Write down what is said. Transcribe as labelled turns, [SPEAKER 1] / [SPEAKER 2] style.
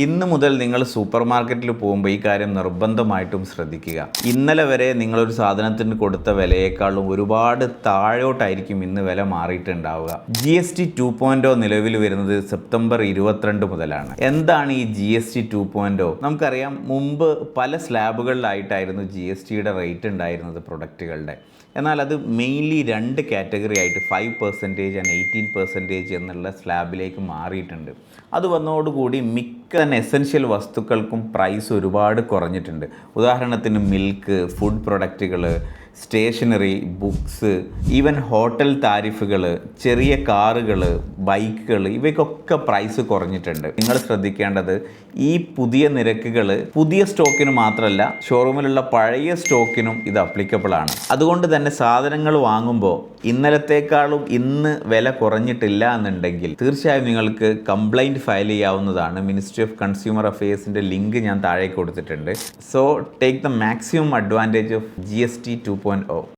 [SPEAKER 1] ഇന്ന് മുതൽ നിങ്ങൾ സൂപ്പർ മാർക്കറ്റിൽ പോകുമ്പോൾ ഈ കാര്യം നിർബന്ധമായിട്ടും ശ്രദ്ധിക്കുക. ഇന്നലെ വരെ നിങ്ങളൊരു സാധനത്തിന് കൊടുത്ത വിലയേക്കാളും ഒരുപാട് താഴോട്ടായിരിക്കും ഇന്ന് വില മാറിയിട്ടുണ്ടാവുക. GST 2.0 നിലവിൽ വരുന്നത് സെപ്റ്റംബർ 22 മുതലാണ്. എന്താണ് ഈ GST 2.0? നമുക്കറിയാം, മുമ്പ് പല സ്ലാബുകളിലായിട്ടായിരുന്നു GSTയുടെ റേറ്റ് ഉണ്ടായിരുന്നത് പ്രൊഡക്റ്റുകളുടെ. എന്നാൽ അത് മെയിൻലി 2 കാറ്റഗറി ആയിട്ട് 5% ആൻഡ് 18% എന്നുള്ള സ്ലാബിലേക്ക് മാറിയിട്ടുണ്ട്. അത് വന്നതോടുകൂടി മിക്ക എസെൻഷ്യൽ വസ്തുക്കൾക്കും പ്രൈസ് ഒരുപാട് കുറഞ്ഞിട്ടുണ്ട്. ഉദാഹരണത്തിന് മിൽക്ക്, ഫുഡ് പ്രൊഡക്റ്റുകൾ, സ്റ്റേഷനറി, ബുക്സ്, ഈവൻ ഹോട്ടൽ താരിഫുകൾ, ചെറിയ കാറുകൾ, ബൈക്കുകൾ, ഇവയ്ക്കൊക്കെ പ്രൈസ് കുറഞ്ഞിട്ടുണ്ട്. നിങ്ങൾ ശ്രദ്ധിക്കേണ്ടത്, ഈ പുതിയ നിരക്കുകൾ പുതിയ സ്റ്റോക്കിന് മാത്രമല്ല, ഷോറൂമിലുള്ള പഴയ സ്റ്റോക്കിനും ഇത് അപ്ലിക്കബിൾ ആണ്. അതുകൊണ്ട് തന്നെ സാധനങ്ങൾ വാങ്ങുമ്പോൾ ഇന്നലത്തേക്കാളും ഇന്ന് വില കുറഞ്ഞിട്ടില്ല എന്നുണ്ടെങ്കിൽ തീർച്ചയായും നിങ്ങൾക്ക് കംപ്ലൈൻറ്റ് ഫയൽ ചെയ്യാവുന്നതാണ്. മിനിസ്ട്രി ഓഫ് കൺസ്യൂമർ അഫയേഴ്സിൻ്റെ ലിങ്ക് ഞാൻ താഴേക്ക് കൊടുത്തിട്ടുണ്ട്. So take the maximum advantage of GST 2.0.